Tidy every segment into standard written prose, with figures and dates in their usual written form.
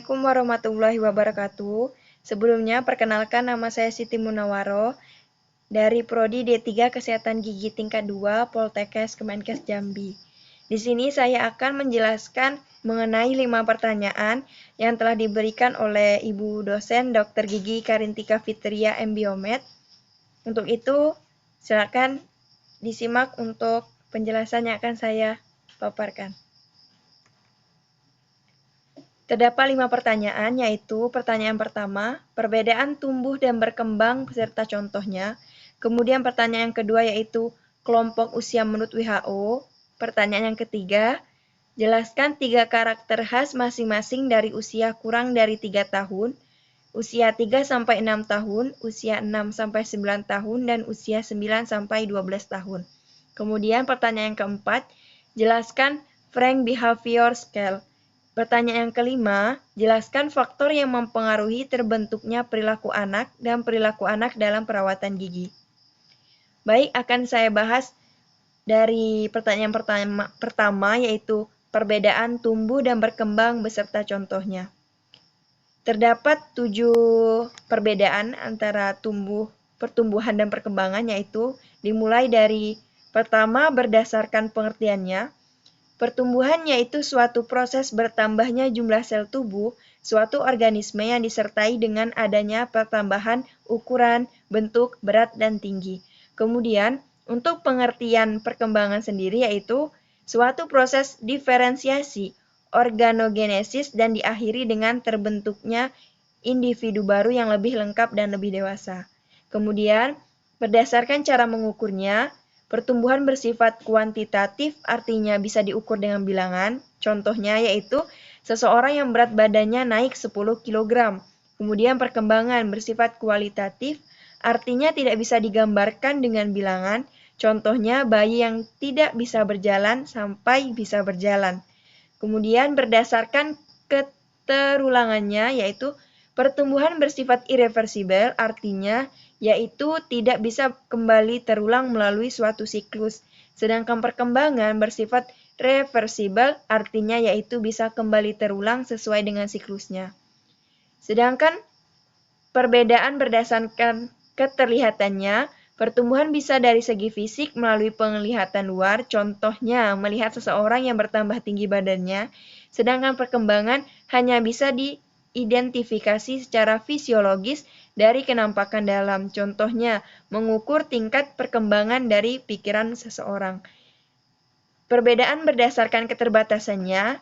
Assalamualaikum warahmatullahi wabarakatuh. Sebelumnya, perkenalkan nama saya Siti Munawaroh dari Prodi D3 Kesehatan Gigi tingkat 2 Poltekkes Kemenkes Jambi. Di sini saya akan menjelaskan mengenai 5 pertanyaan yang telah diberikan oleh Ibu dosen Dr. Gigi Karintika Fitria M.Biomed. Untuk itu, silakan disimak untuk penjelasan yang akan saya paparkan. Terdapat 5 pertanyaan, yaitu pertanyaan pertama, perbedaan tumbuh dan berkembang beserta contohnya. Kemudian pertanyaan yang kedua yaitu kelompok usia menurut WHO. Pertanyaan yang ketiga, jelaskan 3 karakter khas masing-masing dari usia kurang dari 3 tahun, usia 3-6 tahun, usia 6-9 tahun, dan usia 9-12 tahun. Kemudian pertanyaan yang keempat, jelaskan Frank Behavior Scale. Pertanyaan yang kelima, jelaskan faktor yang mempengaruhi terbentuknya perilaku anak dan perilaku anak dalam perawatan gigi. Baik, akan saya bahas dari pertanyaan pertama yaitu perbedaan tumbuh dan berkembang beserta contohnya. Terdapat 7 perbedaan antara pertumbuhan dan perkembangan, yaitu dimulai dari pertama berdasarkan pengertiannya. Pertumbuhan yaitu suatu proses bertambahnya jumlah sel tubuh suatu organisme yang disertai dengan adanya pertambahan ukuran, bentuk, berat, dan tinggi. Kemudian, untuk pengertian perkembangan sendiri yaitu suatu proses diferensiasi, organogenesis, dan diakhiri dengan terbentuknya individu baru yang lebih lengkap dan lebih dewasa. Kemudian, berdasarkan cara mengukurnya, pertumbuhan bersifat kuantitatif, artinya bisa diukur dengan bilangan. Contohnya yaitu seseorang yang berat badannya naik 10 kg. Kemudian perkembangan bersifat kualitatif, artinya tidak bisa digambarkan dengan bilangan. Contohnya bayi yang tidak bisa berjalan sampai bisa berjalan. Kemudian berdasarkan keterulangannya yaitu pertumbuhan bersifat irreversibel, artinya yaitu tidak bisa kembali terulang melalui suatu siklus. Sedangkan perkembangan bersifat reversibel, artinya yaitu bisa kembali terulang sesuai dengan siklusnya. Sedangkan perbedaan berdasarkan keterlihatannya, pertumbuhan bisa dari segi fisik melalui penglihatan luar, contohnya melihat seseorang yang bertambah tinggi badannya, sedangkan perkembangan hanya bisa diidentifikasi secara fisiologis dari kenampakan dalam, contohnya mengukur tingkat perkembangan dari pikiran seseorang. Perbedaan berdasarkan keterbatasannya,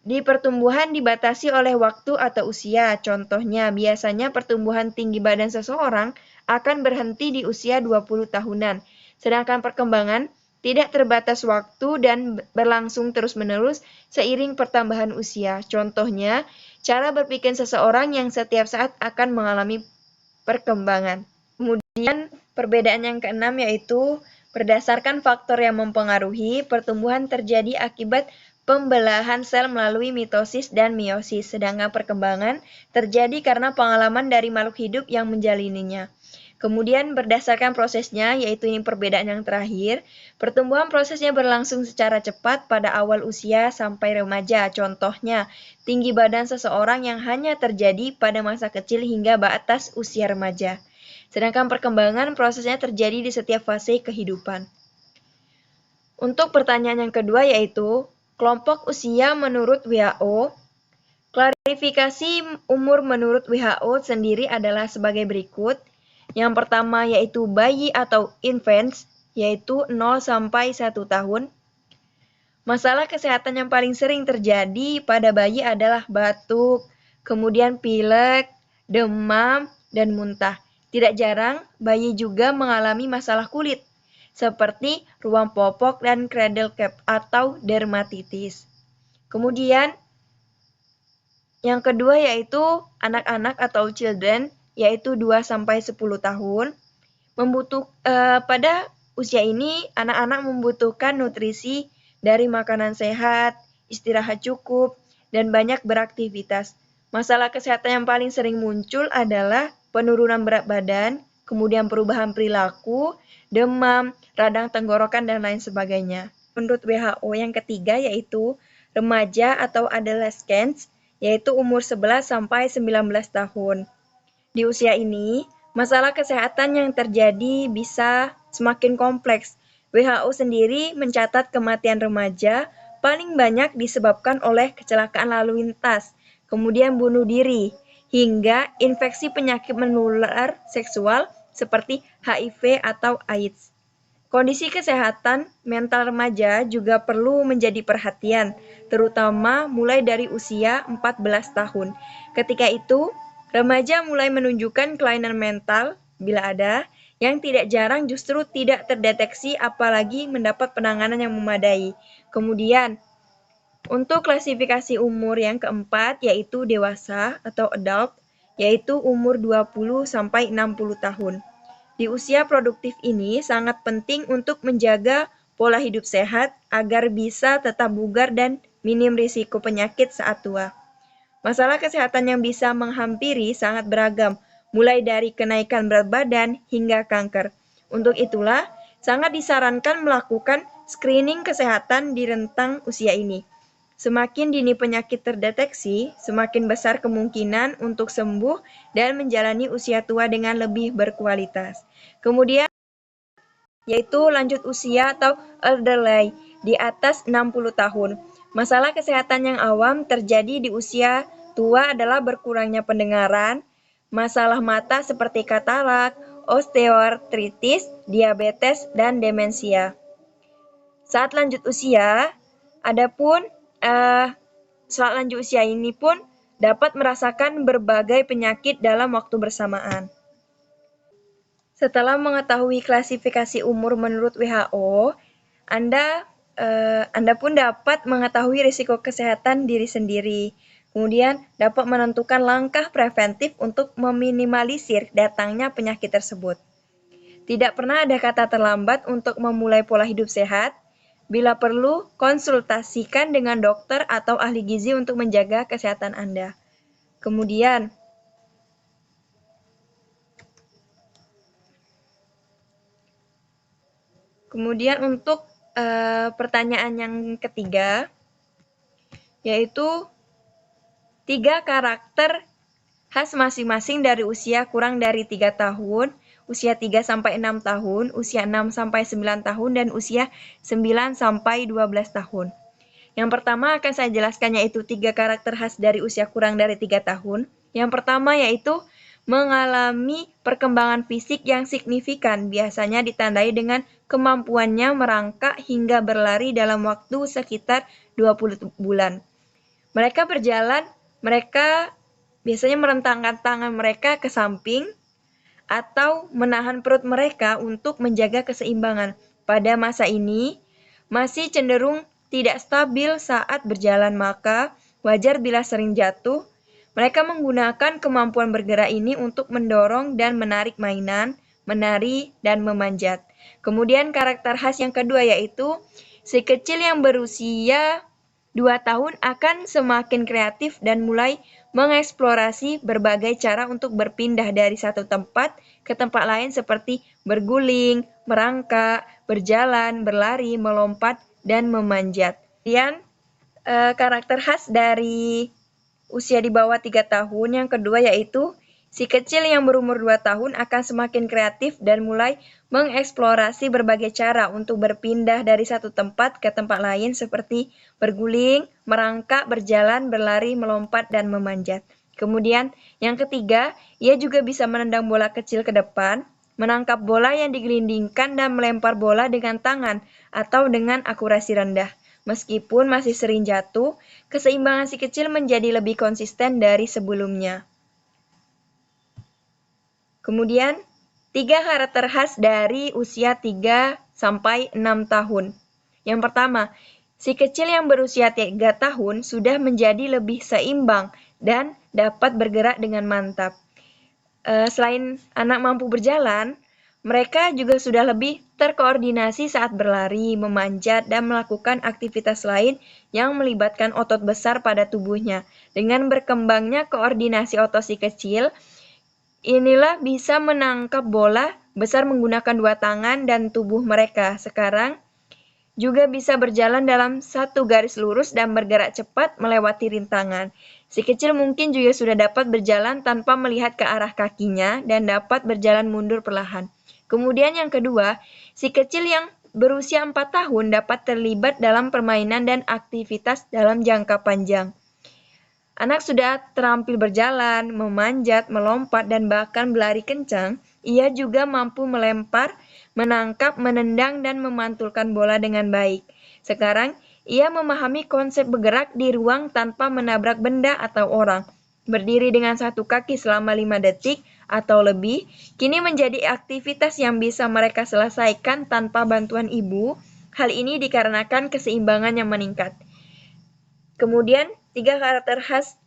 di pertumbuhan dibatasi oleh waktu atau usia, contohnya biasanya pertumbuhan tinggi badan seseorang akan berhenti di usia 20 tahunan, sedangkan perkembangan tidak terbatas waktu dan berlangsung terus-menerus seiring pertambahan usia, contohnya cara berpikir seseorang yang setiap saat akan mengalami perkembangan. Kemudian perbedaan yang keenam yaitu berdasarkan faktor yang mempengaruhi, pertumbuhan terjadi akibat pembelahan sel melalui mitosis dan meiosis, sedangkan perkembangan terjadi karena pengalaman dari makhluk hidup yang menjalininya. Kemudian berdasarkan prosesnya, yaitu ini perbedaan yang terakhir, pertumbuhan prosesnya berlangsung secara cepat pada awal usia sampai remaja, contohnya tinggi badan seseorang yang hanya terjadi pada masa kecil hingga batas usia remaja. Sedangkan perkembangan prosesnya terjadi di setiap fase kehidupan. Untuk pertanyaan yang kedua yaitu, kelompok usia menurut WHO. Klarifikasi umur menurut WHO sendiri adalah sebagai berikut. Yang pertama yaitu bayi atau infants, yaitu 0-1 tahun. Masalah kesehatan yang paling sering terjadi pada bayi adalah batuk, kemudian pilek, demam, dan muntah. Tidak jarang, bayi juga mengalami masalah kulit, seperti ruam popok dan cradle cap atau dermatitis. Kemudian, yang kedua yaitu anak-anak atau children, yaitu 2-10 tahun. Pada usia ini, anak-anak membutuhkan nutrisi dari makanan sehat, istirahat cukup, dan banyak beraktivitas. Masalah kesehatan yang paling sering muncul adalah penurunan berat badan, kemudian perubahan perilaku, demam, radang tenggorokan, dan lain sebagainya. Menurut WHO yang ketiga yaitu remaja atau adolescents, yaitu umur 11 sampai 19 tahun. Di usia ini, masalah kesehatan yang terjadi bisa semakin kompleks. WHO sendiri mencatat kematian remaja paling banyak disebabkan oleh kecelakaan lalu lintas, kemudian bunuh diri, hingga infeksi penyakit menular seksual seperti HIV atau AIDS. Kondisi kesehatan mental remaja juga perlu menjadi perhatian, terutama mulai dari usia 14 tahun. Ketika itu, remaja mulai menunjukkan kelainan mental, bila ada, yang tidak jarang justru tidak terdeteksi apalagi mendapat penanganan yang memadai. Kemudian, untuk klasifikasi umur yang keempat yaitu dewasa atau adult, yaitu umur 20 sampai 60 tahun. Di usia produktif ini sangat penting untuk menjaga pola hidup sehat agar bisa tetap bugar dan minim risiko penyakit saat tua. Masalah kesehatan yang bisa menghampiri sangat beragam, mulai dari kenaikan berat badan hingga kanker. Untuk itulah, sangat disarankan melakukan screening kesehatan di rentang usia ini. Semakin dini penyakit terdeteksi, semakin besar kemungkinan untuk sembuh dan menjalani usia tua dengan lebih berkualitas. Kemudian, yaitu lanjut usia atau elderly, di atas 60 tahun. Masalah kesehatan yang awam terjadi di usia tua adalah berkurangnya pendengaran, masalah mata seperti katarak, osteoartritis, diabetes, dan demensia. Saat lanjut usia, saat lanjut usia ini pun dapat merasakan berbagai penyakit dalam waktu bersamaan. Setelah mengetahui klasifikasi umur menurut WHO, Anda pun dapat mengetahui risiko kesehatan diri sendiri. Kemudian dapat menentukan langkah preventif untuk meminimalisir datangnya penyakit tersebut. Tidak pernah ada kata terlambat untuk memulai pola hidup sehat. Bila perlu, konsultasikan dengan dokter atau ahli gizi untuk menjaga kesehatan Anda. Kemudian untuk pertanyaan yang ketiga, yaitu 3 karakter khas masing-masing dari usia kurang dari 3 tahun, usia 3 sampai 6 tahun, usia 6 sampai 9 tahun, dan usia 9 sampai 12 tahun. Yang pertama akan saya jelaskan yaitu 3 karakter khas dari usia kurang dari 3 tahun. Yang pertama yaitu mengalami perkembangan fisik yang signifikan, biasanya ditandai dengan kemampuannya merangkak hingga berlari dalam waktu sekitar 20 bulan. Mereka biasanya merentangkan tangan mereka ke samping atau menahan perut mereka untuk menjaga keseimbangan. Pada masa ini, masih cenderung tidak stabil saat berjalan, maka wajar bila sering jatuh. Mereka menggunakan kemampuan bergerak ini untuk mendorong dan menarik mainan, menari, dan memanjat. Kemudian karakter khas yang kedua yaitu si kecil yang berusia 2 tahun akan semakin kreatif dan mulai mengeksplorasi berbagai cara untuk berpindah dari satu tempat ke tempat lain seperti berguling, merangkak, berjalan, berlari, melompat, dan memanjat. Kemudian karakter khas dari usia di bawah 3 tahun yang kedua yaitu si kecil yang berumur 2 tahun akan semakin kreatif dan mulai mengeksplorasi berbagai cara untuk berpindah dari satu tempat ke tempat lain seperti berguling, merangkak, berjalan, berlari, melompat, dan memanjat. Kemudian yang ketiga, ia juga bisa menendang bola kecil ke depan, menangkap bola yang digelindingkan dan melempar bola dengan tangan atau dengan akurasi rendah. Meskipun masih sering jatuh, keseimbangan si kecil menjadi lebih konsisten dari sebelumnya. Kemudian, 3 karakter khas dari usia 3 sampai 6 tahun. Yang pertama, si kecil yang berusia 3 tahun sudah menjadi lebih seimbang dan dapat bergerak dengan mantap. Selain anak mampu berjalan, mereka juga sudah lebih terkoordinasi saat berlari, memanjat, dan melakukan aktivitas lain yang melibatkan otot besar pada tubuhnya. Dengan berkembangnya koordinasi otot si kecil, inilah bisa menangkap bola besar menggunakan 2 tangan dan tubuh mereka. Sekarang juga bisa berjalan dalam satu garis lurus dan bergerak cepat melewati rintangan. Si kecil mungkin juga sudah dapat berjalan tanpa melihat ke arah kakinya dan dapat berjalan mundur perlahan. Kemudian yang kedua, si kecil yang berusia 4 tahun dapat terlibat dalam permainan dan aktivitas dalam jangka panjang. Anak sudah terampil berjalan, memanjat, melompat, dan bahkan berlari kencang. Ia juga mampu melempar, menangkap, menendang, dan memantulkan bola dengan baik. Sekarang, ia memahami konsep bergerak di ruang tanpa menabrak benda atau orang. Berdiri dengan satu kaki selama 5 detik atau lebih, kini menjadi aktivitas yang bisa mereka selesaikan tanpa bantuan ibu. Hal ini dikarenakan keseimbangan yang meningkat. Kemudian, 3 karakter khas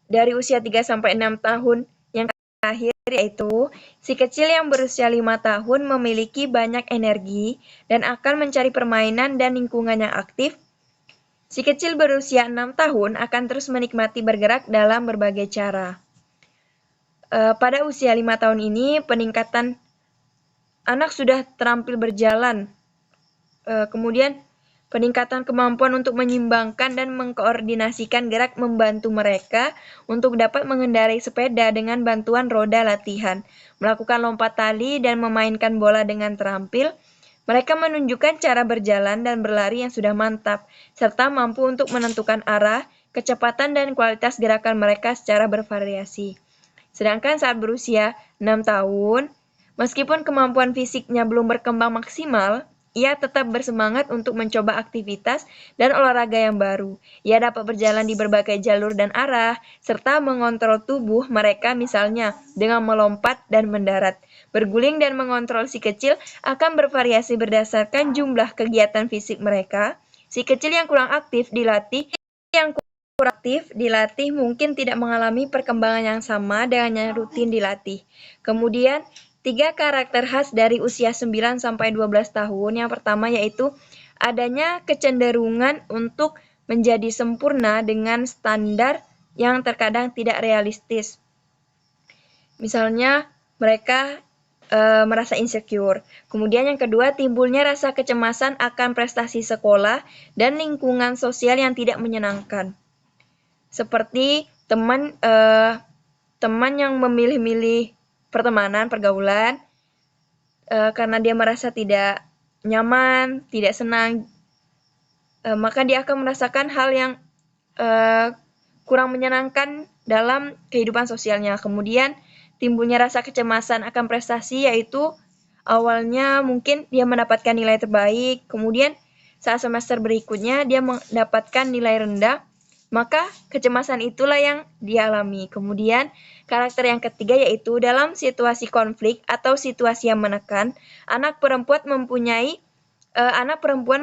dari usia 3-6 tahun yang terakhir yaitu si kecil yang berusia 5 tahun memiliki banyak energi dan akan mencari permainan dan lingkungan yang aktif. Si kecil berusia 6 tahun akan terus menikmati bergerak dalam berbagai cara. Pada usia 5 tahun ini peningkatan anak sudah terampil berjalan. Kemudian peningkatan kemampuan untuk menyeimbangkan dan mengkoordinasikan gerak membantu mereka untuk dapat mengendarai sepeda dengan bantuan roda latihan, melakukan lompat tali, dan memainkan bola dengan terampil. Mereka menunjukkan cara berjalan dan berlari yang sudah mantap, serta mampu untuk menentukan arah, kecepatan, dan kualitas gerakan mereka secara bervariasi. Sedangkan saat berusia 6 tahun, meskipun kemampuan fisiknya belum berkembang maksimal, ia tetap bersemangat untuk mencoba aktivitas dan olahraga yang baru. Ia dapat berjalan di berbagai jalur dan arah, serta mengontrol tubuh mereka misalnya dengan melompat dan mendarat. Berguling dan mengontrol si kecil akan bervariasi berdasarkan jumlah kegiatan fisik mereka. Si kecil yang kurang aktif dilatih, mungkin tidak mengalami perkembangan yang sama dengan yang rutin dilatih. Kemudian, 3 karakter khas dari usia 9-12 tahun. Yang pertama yaitu adanya kecenderungan untuk menjadi sempurna dengan standar yang terkadang tidak realistis. Misalnya, mereka merasa insecure. Kemudian yang kedua, timbulnya rasa kecemasan akan prestasi sekolah dan lingkungan sosial yang tidak menyenangkan. Seperti teman yang memilih-milih pergaulan, karena dia merasa tidak nyaman, tidak senang, maka dia akan merasakan hal yang kurang menyenangkan dalam kehidupan sosialnya. Kemudian timbulnya rasa kecemasan akan prestasi, yaitu awalnya mungkin dia mendapatkan nilai terbaik, kemudian saat semester berikutnya dia mendapatkan nilai rendah, maka kecemasan itulah yang dialami. Kemudian karakter yang ketiga yaitu dalam situasi konflik atau situasi yang menekan, anak perempuan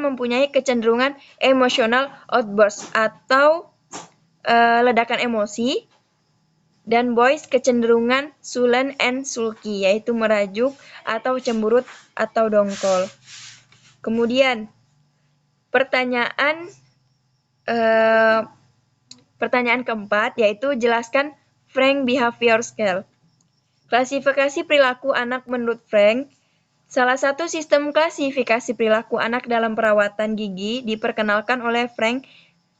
mempunyai kecenderungan emotional outburst atau ledakan emosi, dan boys kecenderungan sullen and sulky, yaitu merajuk atau cemberut atau dongkol. Kemudian pertanyaan keempat yaitu jelaskan Frank Behavior Scale. Klasifikasi perilaku anak menurut Frank. Salah satu sistem klasifikasi perilaku anak dalam perawatan gigi diperkenalkan oleh Frank,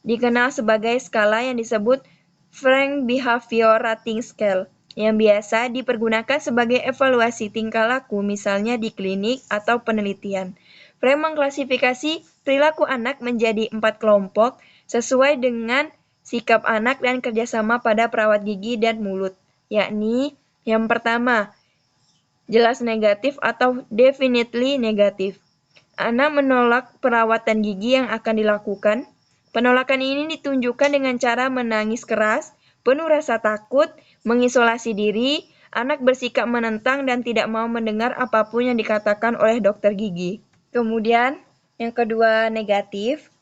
dikenal sebagai skala yang disebut Frank Behavior Rating Scale, yang biasa dipergunakan sebagai evaluasi tingkah laku misalnya di klinik atau penelitian. Frank mengklasifikasi perilaku anak menjadi 4 kelompok sesuai dengan sikap anak dan kerjasama pada perawat gigi dan mulut, yakni yang pertama, jelas negatif atau definitely negatif. Anak menolak perawatan gigi yang akan dilakukan. Penolakan ini ditunjukkan dengan cara menangis keras, penuh rasa takut, mengisolasi diri, anak bersikap menentang dan tidak mau mendengar apapun yang dikatakan oleh dokter gigi. Kemudian, yang kedua negatif.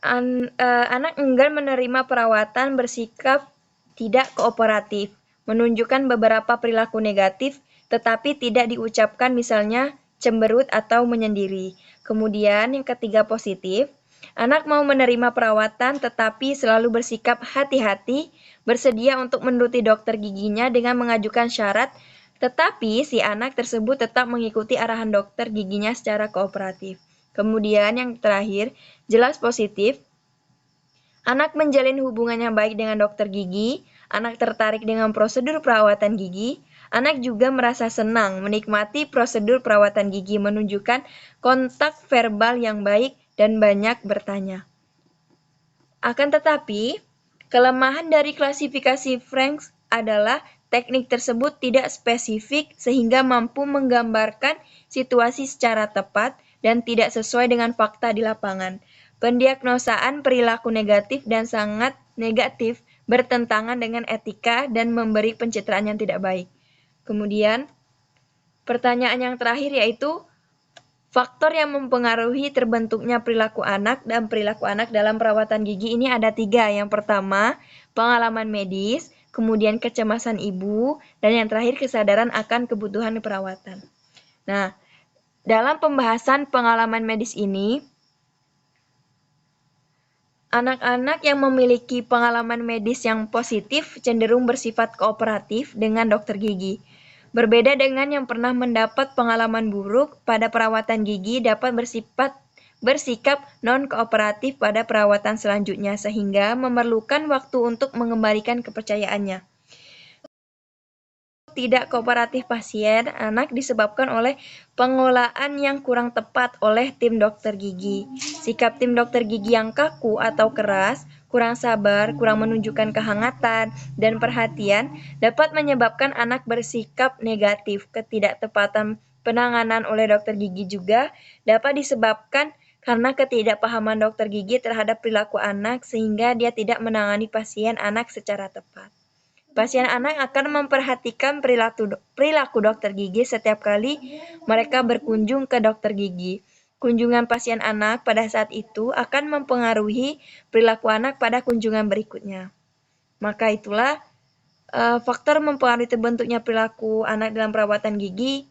Anak enggan menerima perawatan, bersikap tidak kooperatif, menunjukkan beberapa perilaku negatif, tetapi tidak diucapkan misalnya cemberut atau menyendiri. Kemudian yang ketiga positif, anak mau menerima perawatan tetapi selalu bersikap hati-hati, bersedia untuk menuruti dokter giginya dengan mengajukan syarat, tetapi si anak tersebut tetap mengikuti arahan dokter giginya secara kooperatif. Kemudian yang terakhir, jelas positif. Anak menjalin hubungan yang baik dengan dokter gigi, anak tertarik dengan prosedur perawatan gigi, anak juga merasa senang menikmati prosedur perawatan gigi, menunjukkan kontak verbal yang baik dan banyak bertanya. Akan tetapi, kelemahan dari klasifikasi Franks adalah teknik tersebut tidak spesifik sehingga mampu menggambarkan situasi secara tepat dan tidak sesuai dengan fakta di lapangan. Pendiagnosaan perilaku negatif dan sangat negatif bertentangan dengan etika dan memberi pencitraan yang tidak baik. Kemudian, pertanyaan yang terakhir yaitu faktor yang mempengaruhi terbentuknya perilaku anak dan perilaku anak dalam perawatan gigi ini ada 3. Yang pertama, pengalaman medis, kemudian kecemasan ibu, dan yang terakhir kesadaran akan kebutuhan perawatan. Nah, dalam pembahasan pengalaman medis ini, anak-anak yang memiliki pengalaman medis yang positif cenderung bersifat kooperatif dengan dokter gigi. Berbeda dengan yang pernah mendapat pengalaman buruk pada perawatan gigi dapat bersikap non-kooperatif pada perawatan selanjutnya sehingga memerlukan waktu untuk mengembalikan kepercayaannya. Tidak kooperatif pasien anak disebabkan oleh pengelolaan yang kurang tepat oleh tim dokter gigi. Sikap tim dokter gigi yang kaku atau keras, kurang sabar, kurang menunjukkan kehangatan dan perhatian dapat menyebabkan anak bersikap negatif. Ketidaktepatan penanganan oleh dokter gigi juga dapat disebabkan karena ketidakpahaman dokter gigi terhadap perilaku anak sehingga dia tidak menangani pasien anak secara tepat. Pasien anak akan memperhatikan perilaku dokter gigi setiap kali mereka berkunjung ke dokter gigi. Kunjungan pasien anak pada saat itu akan mempengaruhi perilaku anak pada kunjungan berikutnya. Maka itulah faktor mempengaruhi terbentuknya perilaku anak dalam perawatan gigi.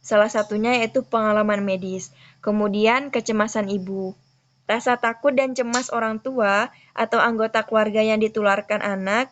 Salah satunya yaitu pengalaman medis. Kemudian kecemasan ibu. Rasa takut dan cemas orang tua atau anggota keluarga yang ditularkan anak.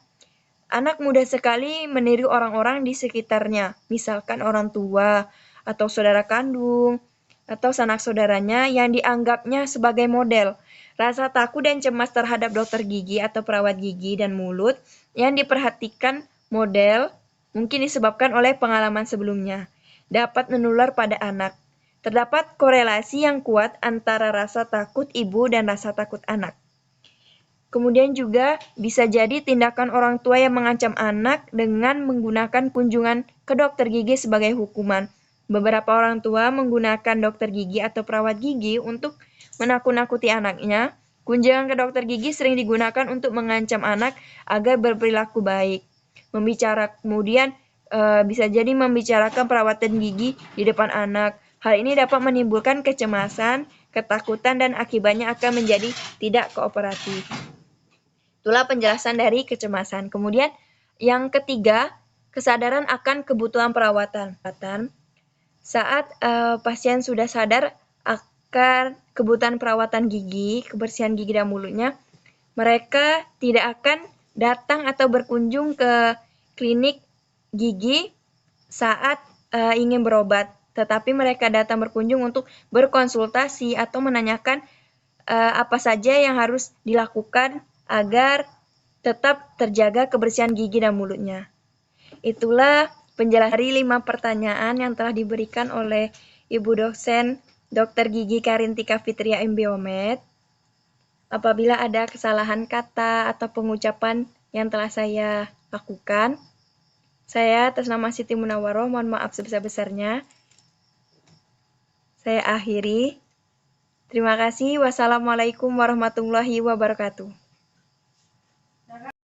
Anak mudah sekali meniru orang-orang di sekitarnya, misalkan orang tua, atau saudara kandung, atau sanak saudaranya yang dianggapnya sebagai model. Rasa takut dan cemas terhadap dokter gigi atau perawat gigi dan mulut yang diperhatikan model mungkin disebabkan oleh pengalaman sebelumnya. Dapat menular pada anak. Terdapat korelasi yang kuat antara rasa takut ibu dan rasa takut anak. Kemudian juga bisa jadi tindakan orang tua yang mengancam anak dengan menggunakan kunjungan ke dokter gigi sebagai hukuman. Beberapa orang tua menggunakan dokter gigi atau perawat gigi untuk menakut-nakuti anaknya. Kunjungan ke dokter gigi sering digunakan untuk mengancam anak agar berperilaku baik. Kemudian bisa jadi membicarakan perawatan gigi di depan anak. Hal ini dapat menimbulkan kecemasan, ketakutan, dan akibatnya akan menjadi tidak kooperatif. Itulah penjelasan dari kecemasan. Kemudian yang ketiga, kesadaran akan kebutuhan perawatan. Saat pasien sudah sadar akan kebutuhan perawatan gigi, kebersihan gigi dan mulutnya, mereka tidak akan datang atau berkunjung ke klinik gigi saat ingin berobat, tetapi mereka datang berkunjung untuk berkonsultasi atau menanyakan apa saja yang harus dilakukan agar tetap terjaga kebersihan gigi dan mulutnya. Itulah penjelasan dari 5 pertanyaan yang telah diberikan oleh Ibu dosen Dr. Gigi Karintika Fitria Mbiomed. Apabila ada kesalahan kata atau pengucapan yang telah saya lakukan, saya atas nama Siti Munawaroh mohon maaf sebesar-besarnya. Saya akhiri. Terima kasih. Wassalamualaikum warahmatullahi wabarakatuh.